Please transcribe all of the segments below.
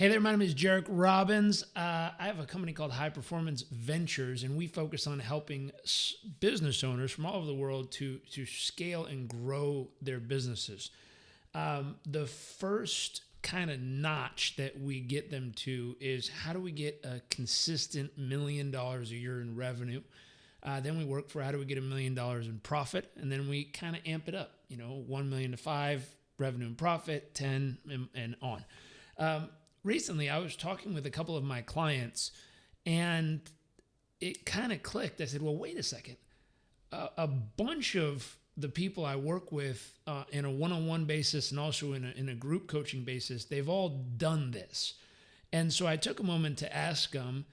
Hey there, my name is Jarek Robbins. I have a company called High Performance Ventures, and we focus on helping business owners from all over the world to scale and grow their businesses. The first kind of notch that we get them to is how do we get a consistent $1 million a year in revenue? Then we work for how do we get $1 million in profit, and then we kind of amp it up. 1 million to 5 revenue and profit, 10 and on. Recently, I was talking with a couple of my clients, and it kind of clicked. I said, well, wait a second. A bunch of the people I work with in a one-on-one basis and also in a group coaching basis, they've all done this. And so I took a moment to ask them,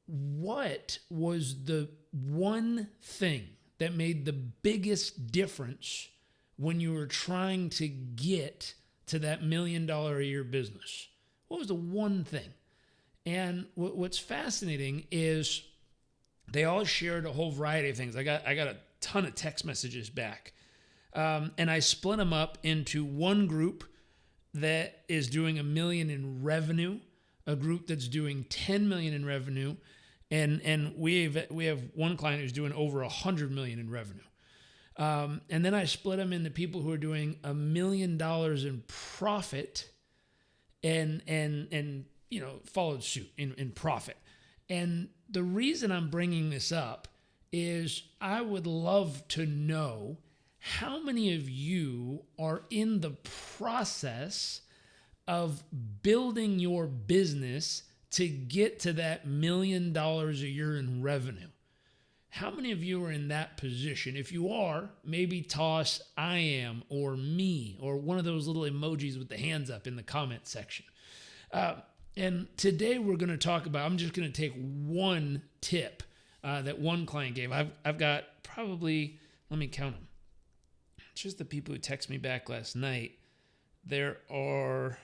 what was the one thing that made the biggest difference when you were trying to get to that $1 million a year business? What was the one thing? And what's fascinating is they all shared a whole variety of things. I got a ton of text messages back. And I split them up into one group that is doing $1 million in revenue, a group that's doing $10 million in revenue, and we have one client who's doing over $100 million in revenue. And then I split them into people who are doing $1 million in profit and followed suit in profit. And the reason I'm bringing this up is I would love to know how many of you are in the process of building your business to get to that $1 million a year in revenue. How many of you are in that position? If you are, maybe toss I am or me or one of those little emojis with the hands up in the comment section. And today we're going to talk about, I'm just going to take one tip that one client gave. I've got probably, let me count them. Just the people who texted me back last night. There are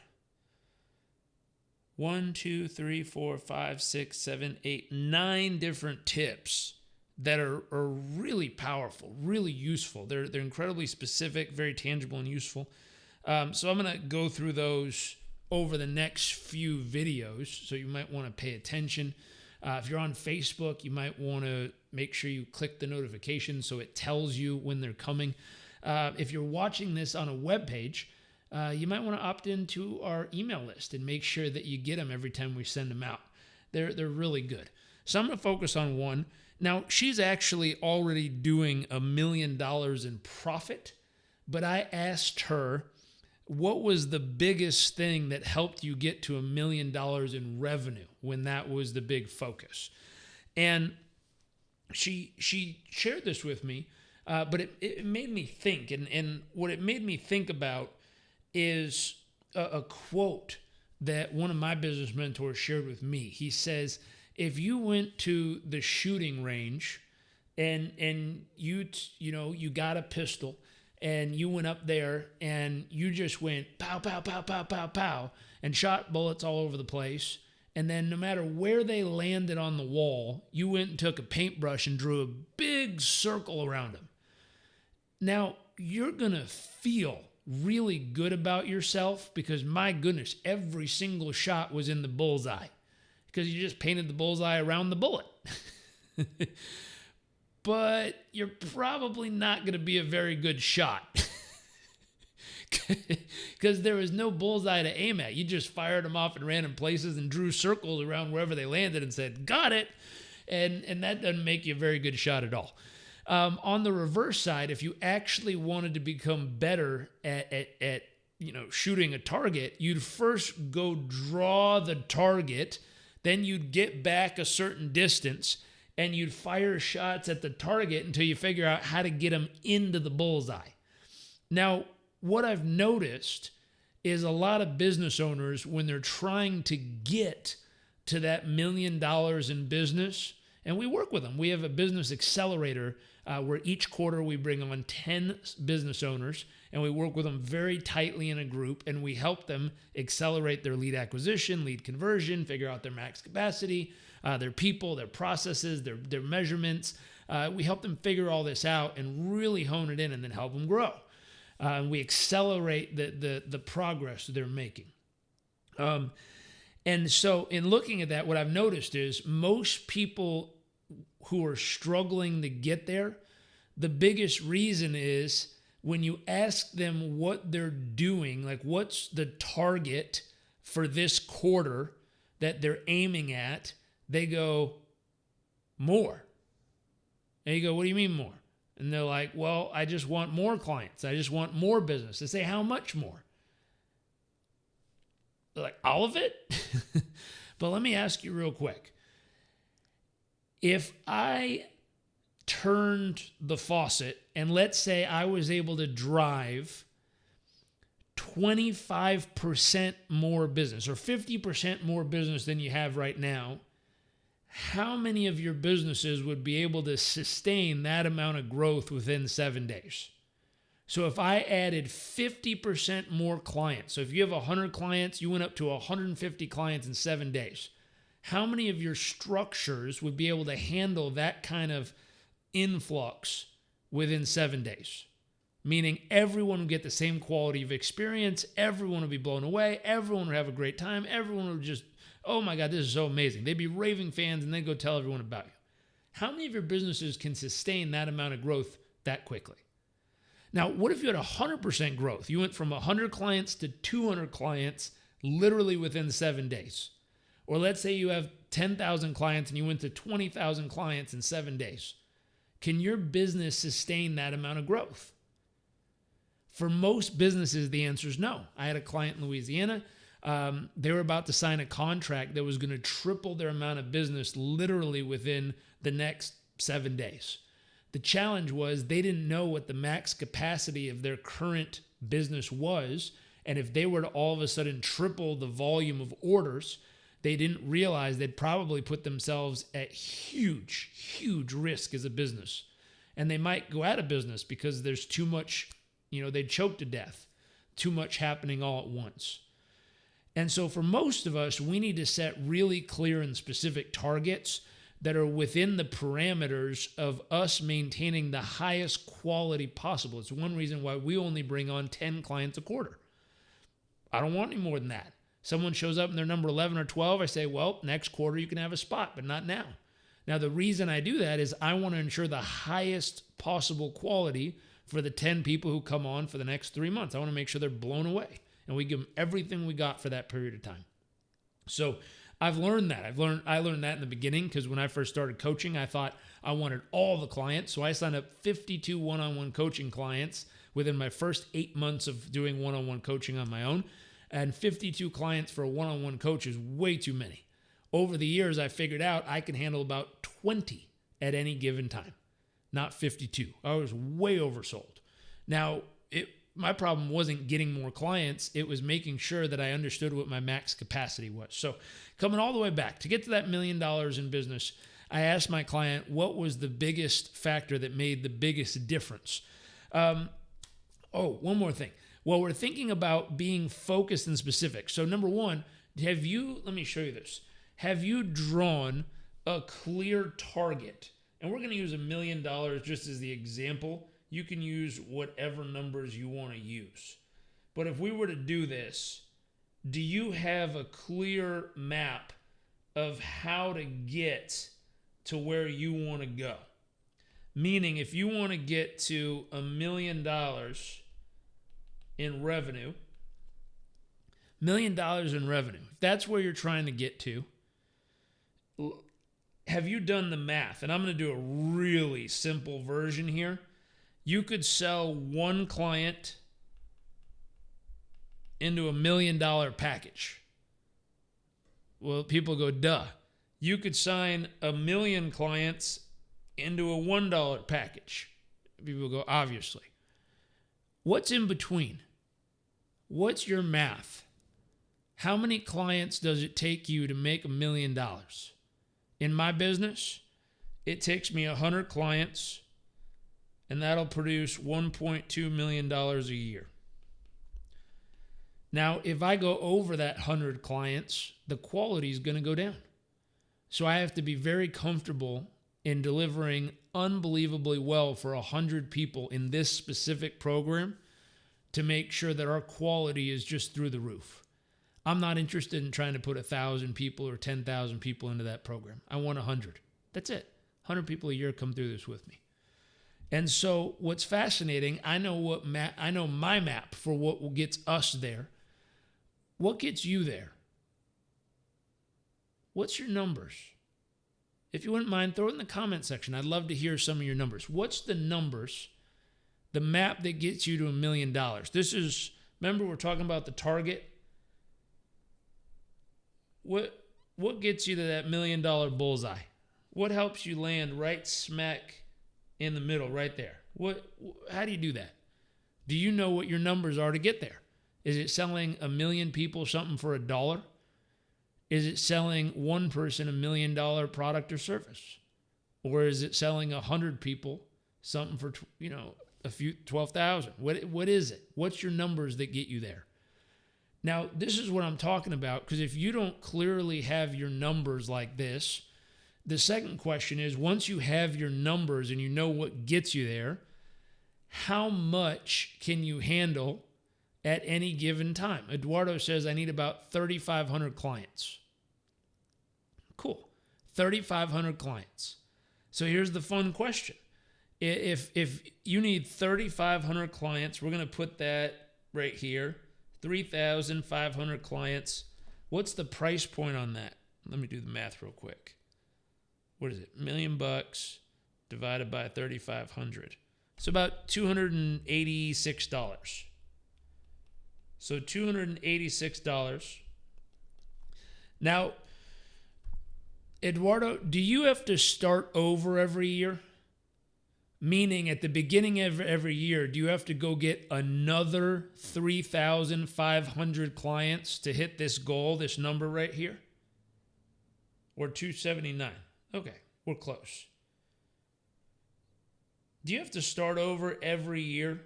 1, 2, 3, 4, 5, 6, 7, 8, 9 different tips that are really powerful, really useful. They're incredibly specific, very tangible and useful. So I'm going to go through those over the next few videos, so you might want to pay attention. If you're on Facebook, you might want to make sure you click the notification so it tells you when they're coming. If you're watching this on a web page, you might want to opt into our email list and make sure that you get them every time we send them out. They're really good. So I'm going to focus on one. Now, she's actually already doing $1 million in profit, but I asked her, what was the biggest thing that helped you get to $1 million in revenue when that was the big focus? And she shared this with me, but it made me think. And what it made me think about is a quote that one of my business mentors shared with me. He says, if you went to the shooting range and you got a pistol and you went up there and you just went pow, pow, pow, pow, pow, pow, and shot bullets all over the place, and then no matter where they landed on the wall, you went and took a paintbrush and drew a big circle around them. Now, you're going to feel really good about yourself because, my goodness, every single shot was in the bullseye, because you just painted the bullseye around the bullet. But you're probably not going to be a very good shot because there was no bullseye to aim at. You just fired them off in random places and drew circles around wherever they landed and said, got it. And that doesn't make you a very good shot at all. On the reverse side, if you actually wanted to become better at shooting a target, you'd first go draw the target. Then you'd get back a certain distance and you'd fire shots at the target until you figure out how to get them into the bullseye. Now, what I've noticed is a lot of business owners, when they're trying to get to that $1 million in business, and we work with them. We have a business accelerator where each quarter we bring on 10 business owners, and we work with them very tightly in a group, and we help them accelerate their lead acquisition, lead conversion, figure out their max capacity, their people, their processes, their measurements. We help them figure all this out and really hone it in and then help them grow. And we accelerate the progress they're making. And so in looking at that, what I've noticed is most people who are struggling to get there, the biggest reason is when you ask them what they're doing, like what's the target for this quarter that they're aiming at, they go, more. And you go, what do you mean more? And they're like, well, I just want more clients. I just want more business. They say, how much more? They're like, all of it? But let me ask you real quick. If I turned the faucet and let's say I was able to drive 25% more business or 50% more business than you have right now, how many of your businesses would be able to sustain that amount of growth within 7 days? So if I added 50% more clients, so if you have 100 clients, you went up to 150 clients in 7 days, how many of your structures would be able to handle that kind of influx within 7 days? Meaning everyone would get the same quality of experience, everyone would be blown away, everyone would have a great time, everyone would just, oh my God, this is so amazing. They'd be raving fans and they'd go tell everyone about you. How many of your businesses can sustain that amount of growth that quickly? Now, what if you had 100% growth? You went from 100 clients to 200 clients literally within 7 days. Or let's say you have 10,000 clients and you went to 20,000 clients in 7 days. Can your business sustain that amount of growth? For most businesses, the answer is no. I had a client in Louisiana. They were about to sign a contract that was going to triple their amount of business literally within the next 7 days. The challenge was they didn't know what the max capacity of their current business was. And if they were to all of a sudden triple the volume of orders, they didn't realize they'd probably put themselves at huge, huge risk as a business. And they might go out of business because there's too much, they'd choke to death, too much happening all at once. And so for most of us, we need to set really clear and specific targets that are within the parameters of us maintaining the highest quality possible. It's one reason why we only bring on 10 clients a quarter. I don't want any more than that. Someone shows up and they're number 11 or 12, I say, well, next quarter you can have a spot, but not now. Now, the reason I do that is I want to ensure the highest possible quality for the 10 people who come on for the next 3 months. I want to make sure they're blown away and we give them everything we got for that period of time. So I've learned that. I learned that in the beginning because when I first started coaching, I thought I wanted all the clients. So I signed up 52 one-on-one coaching clients within my first 8 months of doing one-on-one coaching on my own. And 52 clients for a one-on-one coach is way too many. Over the years, I figured out I can handle about 20 at any given time, not 52. I was way oversold. Now, my problem wasn't getting more clients. It was making sure that I understood what my max capacity was. So coming all the way back, to get to that $1 million in business, I asked my client, what was the biggest factor that made the biggest difference? One more thing. Well, we're thinking about being focused and specific. So number one, let me show you this. Have you drawn a clear target? And we're going to use $1 million just as the example. You can use whatever numbers you want to use. But if we were to do this, do you have a clear map of how to get to where you want to go? Meaning, if you want to get to $1 million in revenue, $1 million in revenue, if that's where you're trying to get to, have you done the math? And I'm going to do a really simple version here. You could sell one client into $1 million package. Well, people go, duh. You could sign 1 million clients into a $1 package. People go, obviously. What's in between? What's your math? How many clients does it take you to make $1 million? In my business, it takes me 100 clients, and that'll produce $1.2 million a year. Now, if I go over that 100 clients, the quality is going to go down. So I have to be very comfortable in delivering unbelievably well for 100 people in this specific program to make sure that our quality is just through the roof. I'm not interested in trying to put 1,000 people or 10,000 people into that program. I want 100. That's it. 100 people a year come through this with me. And so what's fascinating, I know my map for what gets us there. What gets you there? What's your numbers? If you wouldn't mind, throw it in the comment section. I'd love to hear some of your numbers. What's the numbers, the map that gets you to $1 million? This is, remember we're talking about the target? What gets you to that $1 million bullseye? What helps you land right smack in the middle, right there? How do you do that? Do you know what your numbers are to get there? Is it selling 1 million people something for $1? Is it selling one person $1 million product or service? Or is it selling 100 people something for, a few 12,000? What is it? What's your numbers that get you there? Now, this is what I'm talking about, because if you don't clearly have your numbers like this, the second question is, once you have your numbers and you know what gets you there, how much can you handle at any given time? Eduardo says, I need about 3,500 clients. Cool. 3,500 clients. So here's the fun question. If you need 3,500 clients, we're going to put that right here. 3,500 clients. What's the price point on that? Let me do the math real quick. What is it? $1 million divided by 3,500. So about $286. So $286. Now, Eduardo, do you have to start over every year? Meaning at the beginning of every year, do you have to go get another 3,500 clients to hit this goal, this number right here? Or 279? Okay, we're close. Do you have to start over every year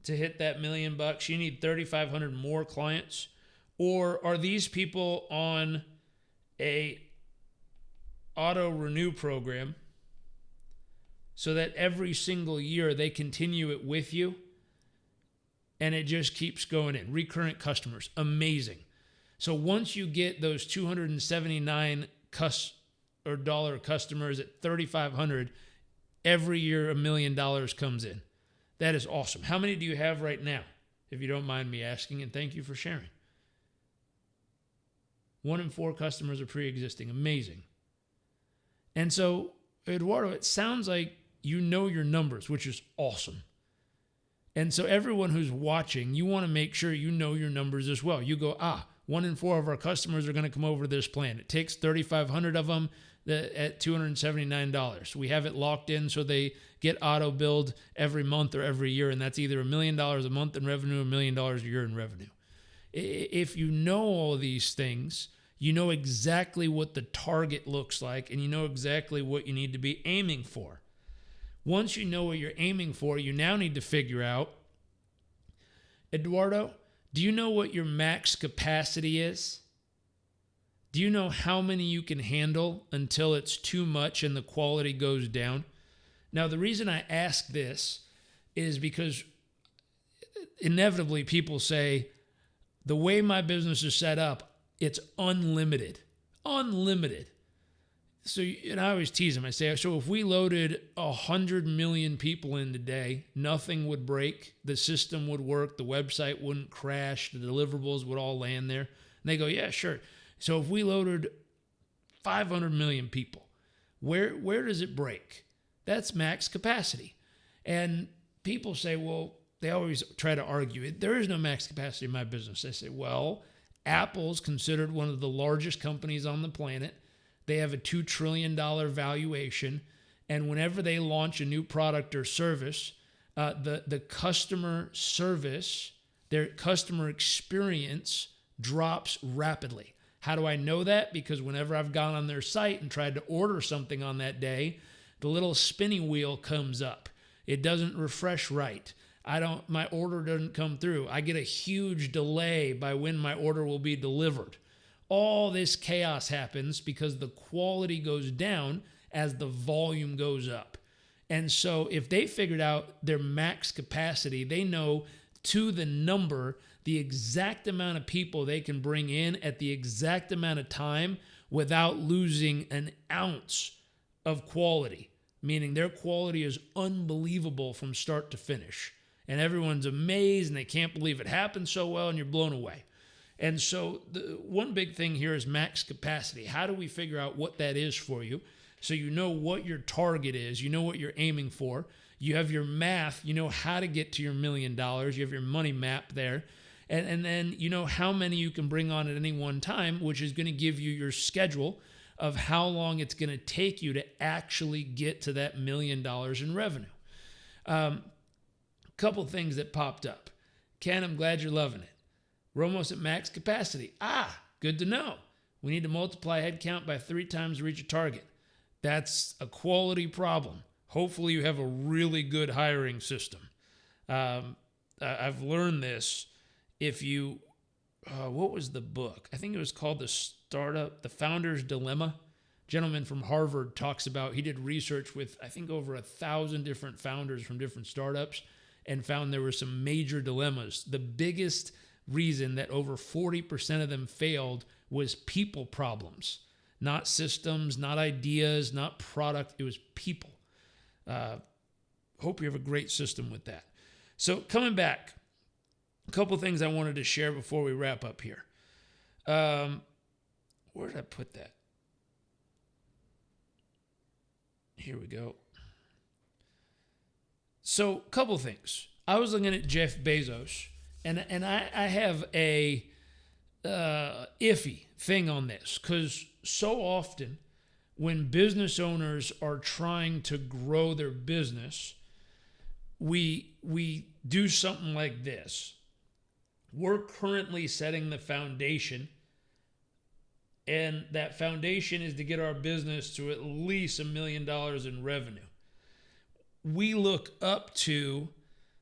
to hit that $1 million? You need 3,500 more clients? Or are these people on a auto renew program so that every single year they continue it with you and it just keeps going in? Recurrent customers, amazing. So once you get those 279 dollar customers at 3,500, every year $1 million comes in. That is awesome. How many do you have right now, if you don't mind me asking? And thank you for sharing. 1 in 4 customers are pre-existing. Amazing. And so, Eduardo, it sounds like you know your numbers, which is awesome. And so everyone who's watching, you want to make sure you know your numbers as well. You go, 1 in 4 of our customers are going to come over to this plan. It takes 3,500 of them at $279. We have it locked in so they get auto billed every month or every year, and that's either $1 million a month in revenue or $1 million a year in revenue. If you know all of these things, you know exactly what the target looks like, and you know exactly what you need to be aiming for. Once you know what you're aiming for, you now need to figure out, Eduardo, do you know what your max capacity is? Do you know how many you can handle until it's too much and the quality goes down? Now, the reason I ask this is because inevitably people say, the way my business is set up, it's unlimited. Unlimited. So, and I always tease them. I say, so if we loaded 100 million people in today, nothing would break, the system would work, the website wouldn't crash, the deliverables would all land there. And they go, yeah, sure. So if we loaded 500 million people, where does it break? That's max capacity. And people say, well, they always try to argue it. There is no max capacity in my business. I say, well, Apple's considered one of the largest companies on the planet. They have a $2 trillion valuation. And whenever they launch a new product or service, the customer service, their customer experience drops rapidly. How do I know that? Because whenever I've gone on their site and tried to order something on that day, the little spinning wheel comes up. It doesn't refresh right. My order doesn't come through. I get a huge delay by when my order will be delivered. All this chaos happens because the quality goes down as the volume goes up. And so if they figured out their max capacity, they know to the number the exact amount of people they can bring in at the exact amount of time without losing an ounce of quality, meaning their quality is unbelievable from start to finish. And everyone's amazed and they can't believe it happened so well, and you're blown away. And so the one big thing here is max capacity. How do we figure out what that is for you? So you know what your target is, you know what you're aiming for, you have your math, you know how to get to your $1 million, you have your money map there, and then you know how many you can bring on at any one time, which is going to give you your schedule of how long it's going to take you to actually get to that $1 million in revenue. Couple things that popped up. Ken, I'm glad you're loving it. We're almost at max capacity. Good to know. We need to multiply headcount by 3 times to reach a target. That's a quality problem. Hopefully you have a really good hiring system. I've learned this. If you, what was the book? I think it was called The Founder's Dilemma. A gentleman from Harvard talks about, he did research with, I think, over 1,000 different founders from different startups and found there were some major dilemmas. The biggest reason that over 40% of them failed was people problems, not systems, not ideas, not product. It was people. Hope you have a great system with that. So coming back, a couple things I wanted to share before we wrap up here. Where did I put that? Here we go. So a couple things. I was looking at Jeff Bezos, and I have a iffy thing on this, because so often when business owners are trying to grow their business, we do something like this. We're currently setting the foundation, and that foundation is to get our business to at least $1 million in revenue. We look up to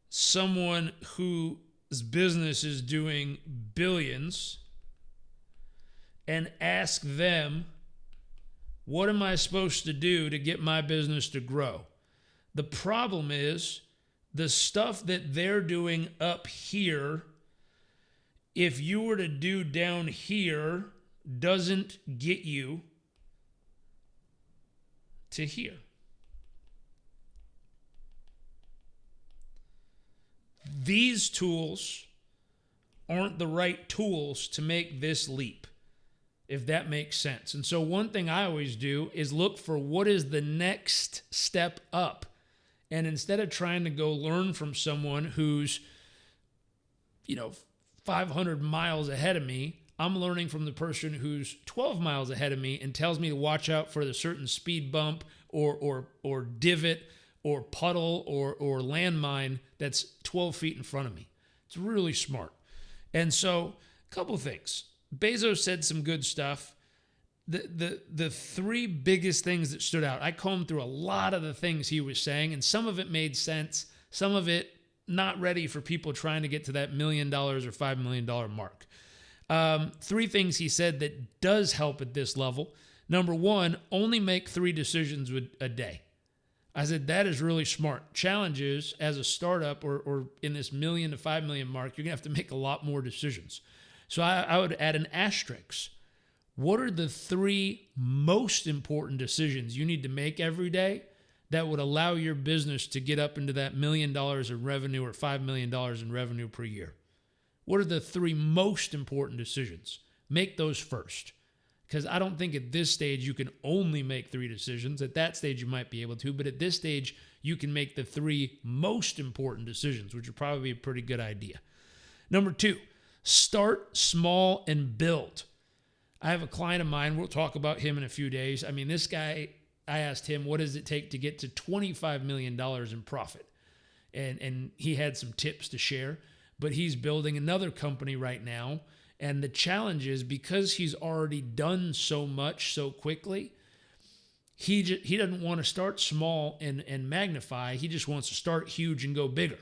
someone whose business is doing billions and ask them, what am I supposed to do to get my business to grow? The problem is the stuff that they're doing up here, if you were to do down here, doesn't get you to here. These tools aren't the right tools to make this leap, if that makes sense. And so one thing I always do is look for what is the next step up. And instead of trying to go learn from someone who's, 500 miles ahead of me, I'm learning from the person who's 12 miles ahead of me and tells me to watch out for the certain speed bump or divot or puddle or landmine that's 12 feet in front of me. It's really smart. And so, a couple things. Bezos said some good stuff. The 3 biggest things that stood out, I combed through a lot of the things he was saying, and some of it made sense, some of it not ready for people trying to get to that $1 million or $5 million mark. 3 things he said that does help at this level. Number 1, only make 3 decisions a day. I said, that is really smart. Challenge is, as a startup or in this $1 million to $5 million mark, you're going to have to make a lot more decisions. So I would add an asterisk. What are the 3 most important decisions you need to make every day that would allow your business to get up into that $1 million in revenue or $5 million in revenue per year? What are the 3 most important decisions? Make those first. Because I don't think at this stage you can only make 3 decisions. At that stage you might be able to, but at this stage you can make the 3 most important decisions, which would probably be a pretty good idea. Number 2, start small and build. I have a client of mine, we'll talk about him in a few days. I mean, this guy, I asked him, what does it take to get to $25 million in profit? And he had some tips to share, but he's building another company right now. And the challenge is, because he's already done so much so quickly, he doesn't want to start small and magnify. He just wants to start huge and go bigger.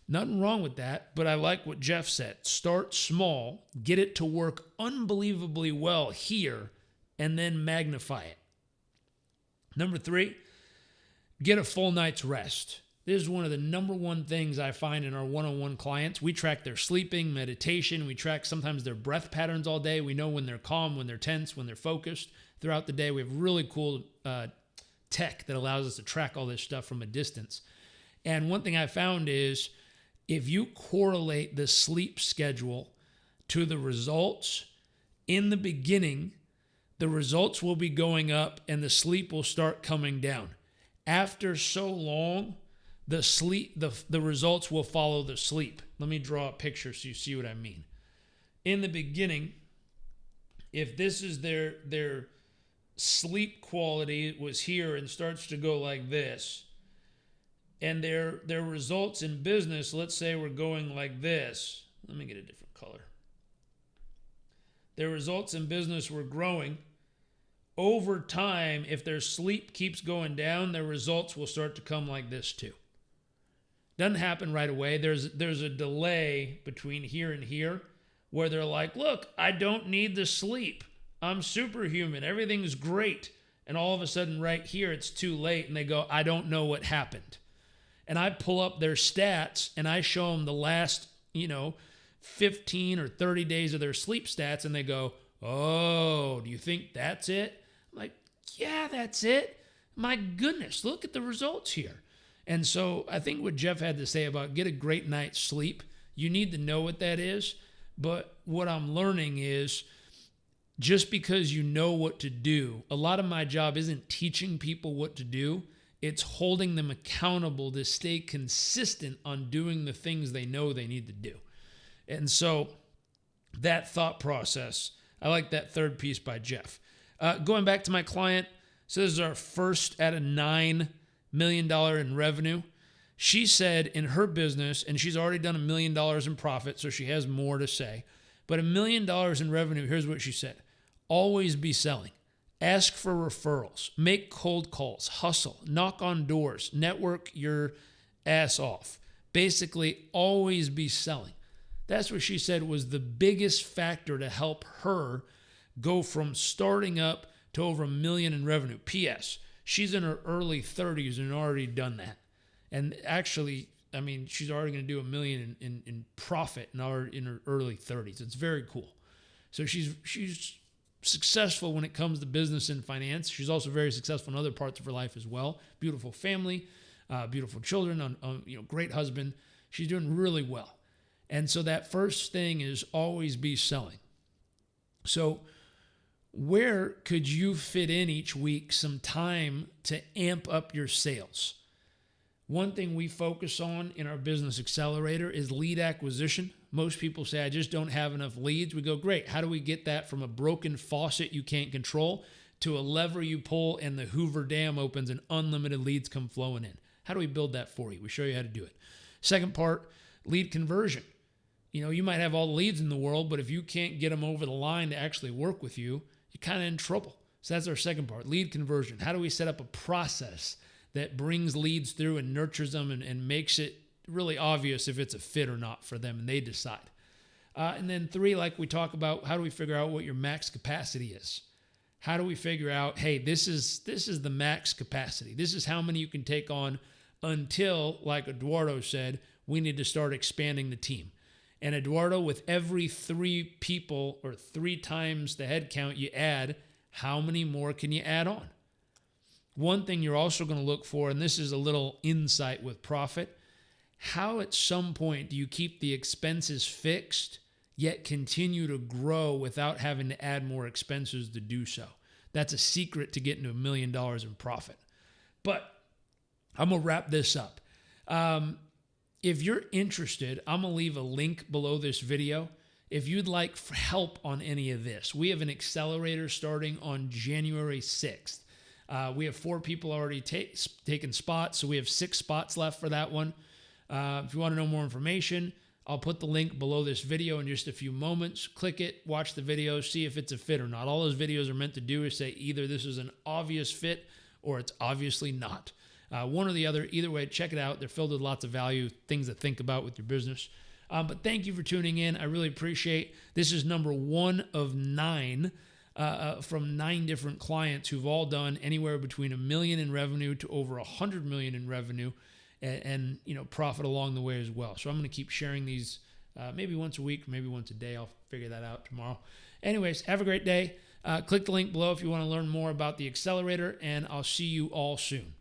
Nothing wrong with that, but I like what Jeff said. Start small, get it to work unbelievably well here, and then magnify it. Number 3, get a full night's rest. This is one of the number one things I find in our one-on-one clients. We track their sleeping, meditation. We track sometimes their breath patterns all day. We know when they're calm, when they're tense, when they're focused throughout the day. We have really cool tech that allows us to track all this stuff from a distance. And one thing I found is if you correlate the sleep schedule to the results, in the beginning, the results will be going up and the sleep will start coming down. After so long, the results will follow the sleep. Let me draw a picture so you see what I mean. In the beginning, if this is their sleep quality was here and starts to go like this, and their results in business, let's say we're going like this. Let me get a different color. Their results in business were growing. Over time, if their sleep keeps going down, their results will start to come like this too. Doesn't happen right away. There's a delay between here and here where they're like, look, I don't need the sleep. I'm superhuman. Everything's great. And all of a sudden right here, it's too late. And they go, I don't know what happened. And I pull up their stats and I show them the last, 15 or 30 days of their sleep stats. And they go, oh, do you think that's it? I'm like, yeah, that's it. My goodness, look at the results here. And so I think what Jeff had to say about get a great night's sleep, you need to know what that is. But what I'm learning is just because you know what to do, a lot of my job isn't teaching people what to do. It's holding them accountable to stay consistent on doing the things they know they need to do. And so that thought process, I like that third piece by Jeff. Going back to my client, so this is our first at a $9 million in revenue. She said in her business, and she's already done $1 million in profit, so she has more to say, but $1 million in revenue, here's what she said. Always be selling. Ask for referrals. Make cold calls. Hustle. Knock on doors. Network your ass off. Basically, always be selling. That's what she said was the biggest factor to help her go from starting up to over $1 million in revenue. P.S. She's in her early 30s and already done that. And actually, she's already going to do $1 million in profit in her early 30s. It's very cool. So she's successful when it comes to business and finance. She's also very successful in other parts of her life as well. Beautiful family, beautiful children, great husband. She's doing really well. And so that first thing is always be selling. So where could you fit in each week some time to amp up your sales? One thing we focus on in our business accelerator is lead acquisition. Most people say, I just don't have enough leads. We go, great. How do we get that from a broken faucet you can't control to a lever you pull and the Hoover Dam opens and unlimited leads come flowing in? How do we build that for you? We show you how to do it. Second part, lead conversion. You might have all the leads in the world, but if you can't get them over the line to actually work with you, you're kind of in trouble. So that's our second part, lead conversion. How do we set up a process that brings leads through and nurtures them and makes it really obvious if it's a fit or not for them and they decide. And then 3, like we talk about, how do we figure out what your max capacity is? How do we figure out, hey, this is the max capacity. This is how many you can take on until, like Eduardo said, we need to start expanding the team. And Eduardo, with every 3 people or 3 times the head count you add, how many more can you add on? One thing you're also going to look for, and this is a little insight with profit, how at some point do you keep the expenses fixed yet continue to grow without having to add more expenses to do so? That's a secret to getting to $1 million in profit. But I'm going to wrap this up. If you're interested, I'm going to leave a link below this video. If you'd like help on any of this, we have an accelerator starting on January 6th. We have 4 people already taken spots, so we have 6 spots left for that one. If you want to know more information, I'll put the link below this video in just a few moments. Click it, watch the video, see if it's a fit or not. All those videos are meant to do is say either this is an obvious fit or it's obviously not. One or the other. Either way, check it out. They're filled with lots of value, things to think about with your business. But thank you for tuning in. I really appreciate. This is number 1 of 9 from 9 different clients who've all done anywhere between $1 million in revenue to over $100 million in revenue. and profit along the way as well. So I'm going to keep sharing these maybe once a week, maybe once a day. I'll figure that out tomorrow. Anyways, have a great day. Click the link below if you want to learn more about the Accelerator, and I'll see you all soon.